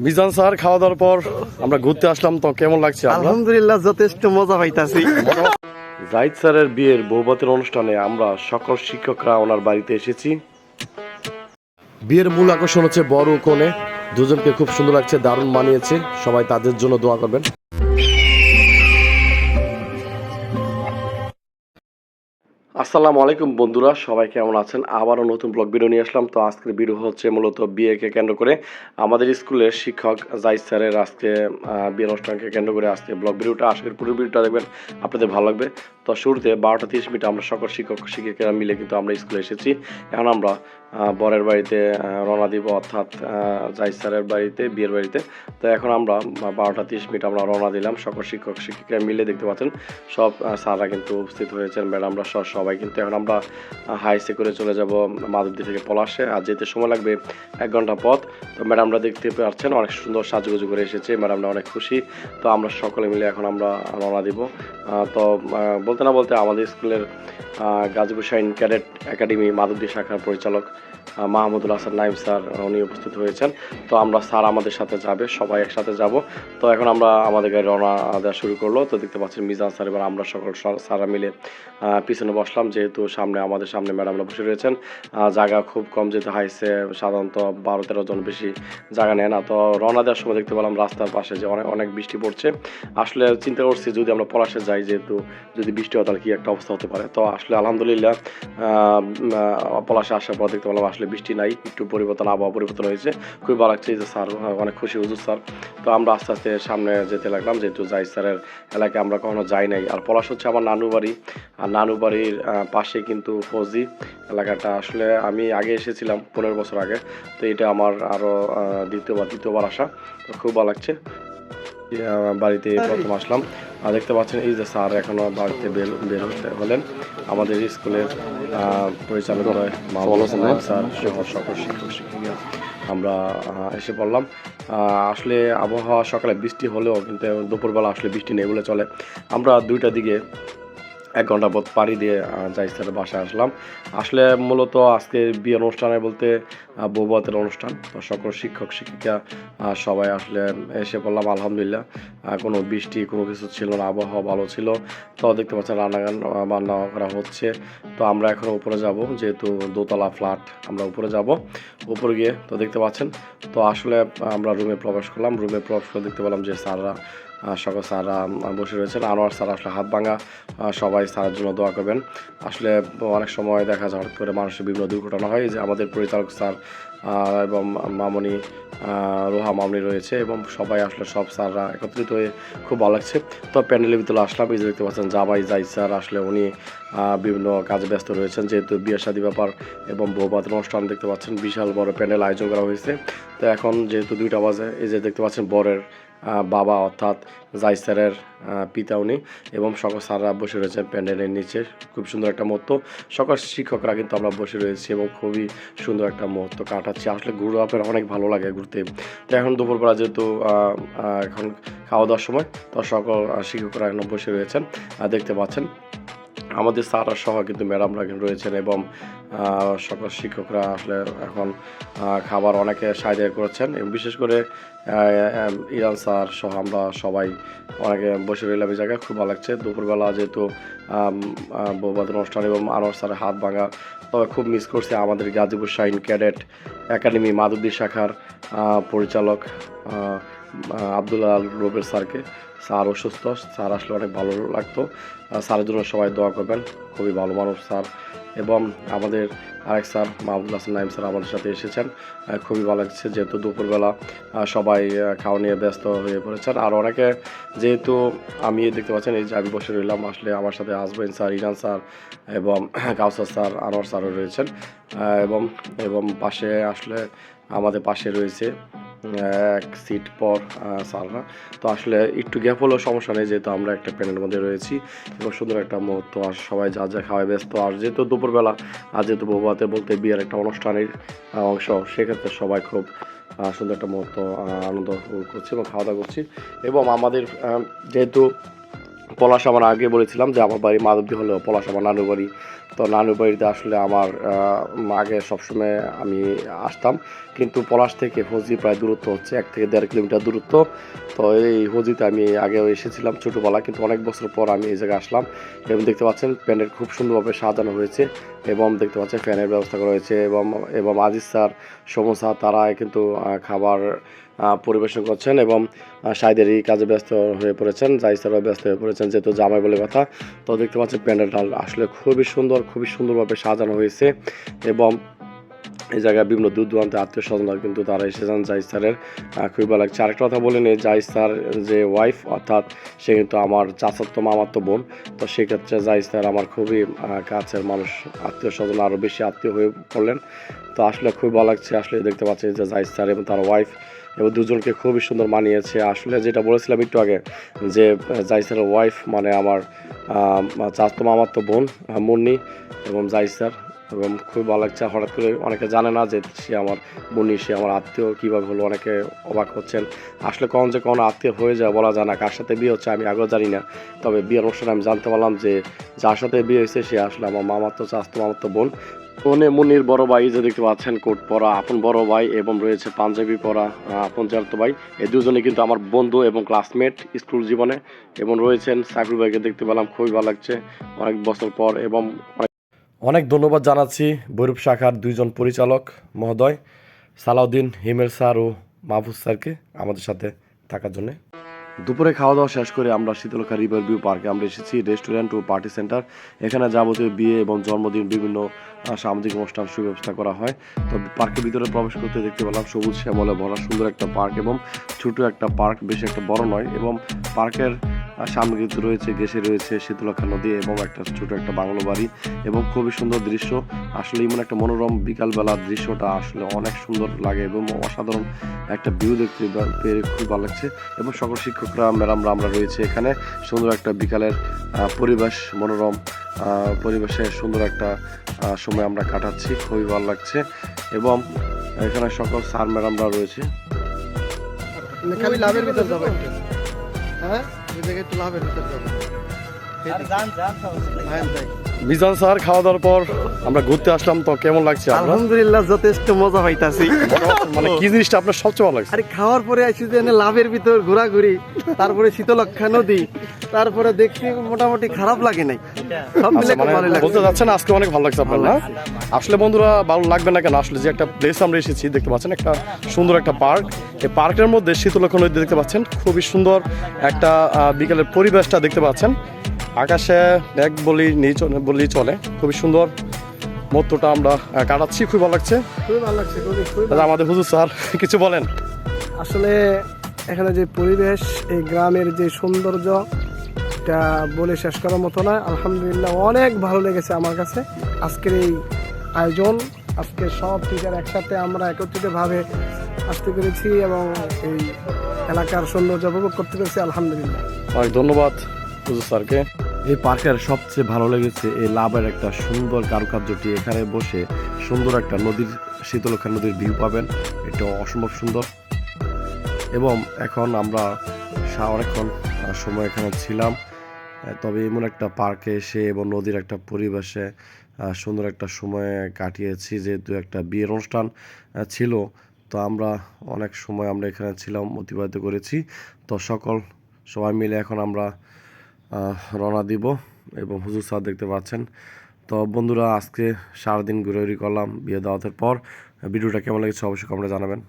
Mizan sir খাওয়া দাওয়ার পর আমরা ঘুরতে আসলাম, তো কেমন লাগছে? আলহামদুলিল্লাহ, যথেষ্ট মজা পাইতাছি। জাহিদ স্যারের বিয়ের বৌভাতের অনুষ্ঠানে আমরা সকল শিক্ষকরা ওনার বাড়িতে এসেছি। বিয়ের মূল আকর্ষণ হচ্ছে বড় কনে, দুজনকে খুব সুন্দর লাগছে, দারুণ মানিয়েছে। সবাই তাদের জন্য দোয়া করবেন। আসসালামু আলাইকুম বন্ধুরা, সবাই কেমন আছেন? আবারও নতুন ব্লগ ভিডিও নিয়ে আসলাম। তো আজকের ভিডিও হচ্ছে মূলত বিয়েকে কেন্দ্র করে, আমাদের স্কুলের শিক্ষক জাহিদ স্যারের আজকে বিয়ের অনুষ্ঠানকে কেন্দ্র করে আজকে ব্লগ ভিডিওটা। আজকের পুরো ভিডিওটা দেখবেন, আপনাদের ভালো লাগবে। তো শুরুতে 12:30 আমরা সকল শিক্ষক শিক্ষিকারা মিলে কিন্তু আমরা স্কুলে এসেছি। এখন আমরা বরের বাড়িতে রওনা দিব, অর্থাৎ জাহিদ স্যারের বাড়িতে, বিয়ের বাড়িতে। তো এখন আমরা 12:30 আমরা রওনা দিলাম সকল শিক্ষক শিক্ষিকারা মিলে। দেখতে পাচ্ছেন সব স্যাররা কিন্তু উপস্থিত হয়েছেন, ম্যাডামরা সবাই কিন্তু। এখন আমরা হাইসে করে চলে যাব মাধবদী থেকে পলাশে, আর যেতে সময় লাগবে 1 ঘন্টা পথ। তো ম্যাডামরা দেখতে পাচ্ছেন অনেক সুন্দর সাজুগুজু করে এসেছে, ম্যাডামরা অনেক খুশি। তো আমরা সকলে মিলে এখন আমরা রওনা দিব। তো বলতে না বলতে আমাদের স্কুলের গাজীপুর শাহিন ক্যাডেট একাডেমি মাধবদী শাখার পরিচালক মাহমুদুল হাসান নাইম স্যার উনি উপস্থিত হয়েছেন। তো আমরা স্যার আমাদের সাথে যাবে, সবাই একসাথে যাব। তো এখন আমরা আমাদের গাড়ি রওনা দেওয়া শুরু করলো। তো দেখতে পাচ্ছেন মিজান স্যার, এবার আমরা সকল স্যাররা মিলে পিছনে বসলাম, যেহেতু আমাদের সামনে ম্যাডামরা বসে রয়েছেন। জায়গা খুব কম, যেহেতু হাইসে সাধারণত 12-13 জন বেশি জায়গা নেয় না। তো রওনা দেওয়ার সময় দেখতে পেলাম রাস্তার পাশে যে অনেক বৃষ্টি পড়ছে। আসলে চিন্তা করছি যদি আমরা পলাশে যাই, যেহেতু যদি বৃষ্টি হয় তাহলে কি একটা অবস্থা হতে পারে। তো আসলে আলহামদুলিল্লাহ পলাশে আসার পর দেখতে পেলাম আসলে বৃষ্টি নাই, একটু পরিবর্তন, আবহাওয়া পরিবর্তন হয়েছে। খুবই ভালো লাগছে যে স্যার অনেক খুশি, হুজুর স্যার। তো আমরা আস্তে আস্তে সামনে যেতে লাগলাম, যেহেতু জাহিদ স্যারের এলাকায় আমরা কখনো যাই নাই। আর পলাশ হচ্ছে আমার নানু বাড়ি, আর নানু বাড়ির পাশে কিন্তু ফৌজি এলাকাটা। আসলে আমি আগে এসেছিলাম 15 বছর আগে। তো এটা আমার আরও দ্বিতীয়বার আসা। তো খুব ভালো লাগছে। বাড়িতে প্রথম আসলাম, আর দেখতে পাচ্ছেন এই যে স্যার এখনো বাড়িতে বের হতে হলেন। আমাদের স্কুলের পরিচালক স্যার সহ সকল শিক্ষক শিক্ষিকা আমরা এসে পড়লাম। আসলে আবহাওয়া সকালে বৃষ্টি হলেও কিন্তু দুপুরবেলা আসলে বৃষ্টি নেই বলে চলে। আমরা 2টার দিকে 1 ঘন্টা পথ পাড়ি দিয়ে জাহিদ স্যারের বাসায় আসলাম। আসলে মূলত আজকে বিয়ের অনুষ্ঠানে বলতে বৌভাতের অনুষ্ঠান। তো সকল শিক্ষক শিক্ষিকা সবাই আসলে এসে পড়লাম। আলহামদুলিল্লাহ কোনো বৃষ্টি কোনো কিছু ছিল না, আবহাওয়া ভালো ছিল। তো দেখতে পাচ্ছেন বান্না করা হচ্ছে। তো আমরা এখন উপরে যাব, যেহেতু দোতলা ফ্ল্যাট, আমরা উপরে যাব। উপরে গিয়ে তো দেখতে পাচ্ছেন, তো আসলে আমরা রুমে প্রবেশ করলাম। রুমে প্রবেশ করে দেখতে পেলাম যে স্যাররা সকল স্যাররা বসে রয়েছেন। আনোয়ার স্যার আসলে হাত ভাঙা, সবাই স্যারের জন্য দোয়া করবেন। আসলে অনেক সময় দেখা যায় হঠাৎ করে মানুষের বিভিন্ন দুর্ঘটনা হয়, যে আমাদের পরিচালক স্যার এবং মামনি রোহা মামনি রয়েছে, এবং সবাই আসলে সব স্যাররা একত্রিত হয়ে খুব ভালো লাগছে। তো প্যান্ডেলের ভিতরে আসলাম, এই যে দেখতে পাচ্ছেন জামাই জাহিদ স্যার আসলে উনি বিভিন্ন কাজে ব্যস্ত রয়েছেন, যেহেতু বিয়ে শাদী ব্যাপার এবং বৌভাতের অনুষ্ঠান। দেখতে পাচ্ছেন বিশাল বড় প্যান্ডেল আয়োজন করা হয়েছে। তো এখন যেহেতু 2টা বাজে, এই যে দেখতে পাচ্ছেন বরের বাবা অর্থাৎ জাহিদ স্যারের পিতা উনি, এবং সকল স্যাররা বসে রয়েছেন প্যান্ডেলের নিচে। খুব সুন্দর একটা মুহূর্ত, সকল শিক্ষকরা কিন্তু আমরা বসে রয়েছি এবং খুবই সুন্দর একটা মুহূর্ত কাটাচ্ছি। আসলে ঘুরতে অনেক ভালো লাগে ঘুরতে। তো এখন দুপুরবেলা যেহেতু এখন খাওয়া দাওয়ার সময়, তো সকল শিক্ষকরা এখন বসে রয়েছেন। দেখতে পাচ্ছেন আমাদের স্যাররা সহ কিন্তু ম্যাডামরা রয়েছেন, এবং সকল শিক্ষকরা আসলে এখন খাবার অনেকে সাহায্য করেছেন, এবং বিশেষ করে ইরান স্যার সহ আমরা সবাই অনেকে বসে রইলাম এই জায়গায়। খুব ভালো লাগছে। দুপুরবেলা যেহেতু বৌভাতের অনুষ্ঠান এবং আনোয়ার স্যারের হাত ভাঙা, তবে খুব মিস করছি আমাদের গাজীপুর শাহিন ক্যাডেট একাডেমি মাধবদী শাখার পরিচালক আব্দুল্লাহ রুবেল স্যারকে। স্যার অসুস্থ, স্যার আসলে অনেক ভালো লাগতো। স্যারের জন্য সবাই দোয়া করবেন, খুবই ভালো মানুষ স্যার। এবং আমাদের আরেক স্যার মাহমুদুল হাসান নাইম স্যার আমাদের সাথে এসেছেন। খুবই ভালো লাগছে, যেহেতু দুপুরবেলা সবাই খাওয়া নিয়ে ব্যস্ত হয়ে পড়েছেন। আর অনেকে, যেহেতু আমি দেখতে পাচ্ছেন এই যে আমি বসে রইলাম, আসলে আমার সাথে আসবেন স্যার, ইরান স্যার এবং কাউসার স্যার, আনোয়ার স্যারও রয়েছেন। এবং পাশে আসলে আমাদের পাশে রয়েছে 1 সিট পর স্যাররা। তো আসলে একটু গ্যাপ হলেও সমস্যা নেই, যেহেতু আমরা একটা প্যানেলের মধ্যে রয়েছি এবং সুন্দর একটা মুহূর্ত। আর সবাই যা খাওয়ায় ব্যস্ত। আর যেহেতু দুপুরবেলা, আর যেহেতু বৌভাতে বলতে বিয়ের একটা অনুষ্ঠানের অংশ, সেক্ষেত্রে সবাই খুব সুন্দর একটা মুহূর্ত আনন্দ করছি এবং খাওয়া দাওয়া করছি। এবং আমাদের যেহেতু পলাশ, আমার আগে বলেছিলাম যে আমার বাড়ি মাধবদী হলেও পলাশ আমার নানুর বাড়ি। তো নানুর বাড়িতে আসলে আমার আগে সবসময় আমি আসতাম, কিন্তু পলাশ থেকে হজি প্রায় দূরত্ব হচ্ছে 1 থেকে 1.5 কিলোমিটার দূরত্ব। তো এই হজিতে আমি আগেও এসেছিলাম ছোটোবেলা, কিন্তু অনেক বছর পর আমি এই জায়গায় আসলাম। এবং দেখতে পাচ্ছেন প্যান্ডেল খুব সুন্দরভাবে সাজানো হয়েছে, এবং দেখতে পাচ্ছেন ফ্যানের ব্যবস্থা করা হয়েছে, এবং আজিজ স্যার, সমু স্যার তারা কিন্তু খাবার পরিবেশন করছেন, এবং সাইদেরই কাজে ব্যস্ত হয়ে পড়েছেন, জাহিদ স্যারও ব্যস্ত হয়ে পড়েছেন যেহেতু জামাই বলে কথা। তো দেখতে পাচ্ছেন প্যান্ডেলটা আসলে খুবই সুন্দরভাবে সাজানো হয়েছে, এবং এই জায়গায় বিভিন্ন দূর দূরান্তে আত্মীয় স্বজনরা কিন্তু তারা এসেছেন জাহিদ স্যারের। খুবই ভালো লাগছে। আরেকটা কথা বলে নিই, জাহিদ স্যার যে ওয়াইফ, অর্থাৎ সে কিন্তু আমার চাচাতো মামাতো বোন। তো সেক্ষেত্রে জাহিদ স্যার আমার খুবই কাছের মানুষ, আত্মীয় স্বজন আরও বেশি আত্মীয় হয়ে পড়লেন। তো আসলে খুবই ভালো লাগছে। আসলে দেখতে পাচ্ছি যে জাহিদ স্যার এবং তার ওয়াইফ এবং দুজনকে খুবই সুন্দর মানিয়েছে। আসলে যেটা বলেছিলাম একটু আগে, যে জাহিদ স্যারের ওয়াইফ মানে আমার চাচাতো মামাতো বোন মুন্নি এবং জাহিদ স্যার, এবং খুব ভালো লাগছে। হঠাৎ করে অনেকে জানে না যে সে আমার মুন্নি, সে আমার আত্মীয় কীভাবে হলো, অনেকে অবাক হচ্ছেন। আসলে কখন যে কোনো আত্মীয় হয়ে যায় বলা যায় না, কার সাথে বিয়ে হচ্ছে আমি আগেও জানি না। তবে বিয়ের অনুষ্ঠানে আমি জানতে পারলাম যে যার সাথে বিয়ে হয়েছে সে আসলে আমার চাচাতো মামাতো বোন। মুন্নির বড় ভাই যে দেখতে পাচ্ছেন কোট পরা আপন বড় ভাই, এবং রয়েছে পাঞ্জাবি পরা আপন চাচাতো ভাই। এই দুজনে কিন্তু আমার বন্ধু এবং ক্লাসমেট স্কুল জীবনে, এবং রয়েছেন সাকিব ভাইকে দেখতে পেলাম, খুবই ভালো লাগছে অনেক বছর পর। এবং অনেক ধন্যবাদ জানাচ্ছি বৈরূপ শাখার 2 জন পরিচালক মহোদয়, সালাউদ্দিন, হিমেল স্যার ও মাহফুজ স্যারকে আমাদের সাথে থাকার জন্য। দুপুরে খাওয়া দাওয়া শেষ করে আমরা শীতলক্ষা রিভার ভিউ পার্কে আমরা এসেছি, রেস্টুরেন্ট ও পার্টি সেন্টার। এখানে যাবতীয় বিয়ে এবং জন্মদিন, বিভিন্ন সামাজিক অনুষ্ঠান সুব্যবস্থা করা হয়। তো পার্কের ভিতরে প্রবেশ করতে দেখতে পেলাম সবুজ শ্যামলে ভরা সুন্দর একটা পার্ক, এবং ছোট একটা পার্ক, বেশি একটা বড় নয়। এবং পার্কের সামনে কিন্তু ঘেঁষে রয়েছে শীতলক্ষা নদী এবং ছোট একটা বাংলো বাড়ি, এবং খুবই সুন্দর দৃশ্য। আসলে এমন একটা মনোরম বিকালবেলার দৃশ্যটা আসলে অনেক সুন্দর লাগে, এবং অসাধারণ একটা ভিউ দেখতে পেরে খুব ভালো লাগছে। এবং সকল শিক্ষকরা, ম্যাডামরা আমরা রয়েছে এখানে। সুন্দর একটা বিকালের পরিবেশ, মনোরম পরিবেশে সুন্দর একটা সময় আমরা কাটাচ্ছি, খুবই ভালো লাগছে। এবং এখানে সকল স্যার ম্যাডামরা রয়েছে। খালি লাভের ভিতর যাবো একটু, হ্যাঁ ওই জায়গায় একটু লাভের ভিতর যাবো। মিজান স্যার, খাওয়া দাওয়ার পর আমরা ঘুরতে আসলাম, তো কেমন লাগছে? আলহামদুলিল্লাহ যথেষ্ট মজা পাইতাছি। মানে কি জিনিসটা আপনার সবচেয়ে ভালো লাগছে? আরে খাওয়ার পরে আসি যে লাভের ভিতর ঘোরাঘুরি, তারপরে শীতলক্ষা নদী, তারপরে দেখছি মোটামুটি খারাপ লাগে নাই, সব মিলে মানে ভালো লাগছে। বলতে যাচ্ছেন আজকে অনেক ভালো লাগছে আপনার, না? আসলে বন্ধুরা, ভালো লাগবে না কেন? আসলে যে একটা প্লেস আমরা এসেছি, দেখতে পাচ্ছেন একটা সুন্দর একটা পার্ক। এই পার্কের মধ্যে শীতলক্ষা নদী দেখতে পাচ্ছেন, খুবই সুন্দর একটা বিকেলের পরিবেশটা দেখতে পাচ্ছেন। আকাশে এক বললেই চলে, খুবই সুন্দর মুহূর্তটা আমরা কাটাচ্ছি, খুব ভালো লাগছে। খুবই ভালো লাগছে, খুবই দাদা, আমাদের হুজুর স্যার কিছু বলেন। আসলে এখানে যে পরিবেশ, এই গ্রামের যে সৌন্দর্য, এটা বলে শেষ করার মতো না। আলহামদুলিল্লাহ অনেক ভালো লেগেছে আমার কাছে আজকের এই আয়োজন। আজকে সব টিচার একসাথে আমরা একত্রিতভাবে আসতে পেরেছি এবং এই এলাকার সৌন্দর্য উপভোগ করতে পেরেছি, আলহামদুলিল্লাহ। অনেক ধন্যবাদ হুজুর স্যারকে। এই পার্কের সবচেয়ে ভালো লেগেছে এই লাভের একটা সুন্দর কারুকার্যটি। এখানে বসে সুন্দর একটা শীতলক্ষা নদীর ভিউ পাবেন, এটা অসম্ভব সুন্দর। এবং এখন আমরা অনেকক্ষণ সময় এখানে ছিলাম, তবে এমন একটা পার্কে এসে এবং নদীর একটা পরিবেশে সুন্দর একটা সময় কাটিয়েছি, যেহেতু একটা বিয়ের অনুষ্ঠান ছিল। তো আমরা অনেক সময় আমরা এখানে ছিলাম, অতিবাহিত করেছি। তো সবাই মিলে এখন আমরা রওনা দিব, এবং হুজুর স্যার দেখতে পাচ্ছেন। তো বন্ধুরা, আজকে সারাদিন ঘুরে করলাম বিয়ে দাওয়াতের পর। ভিডিওটা কেমন লেগেছে অবশ্যই কমেন্টে জানাবেন।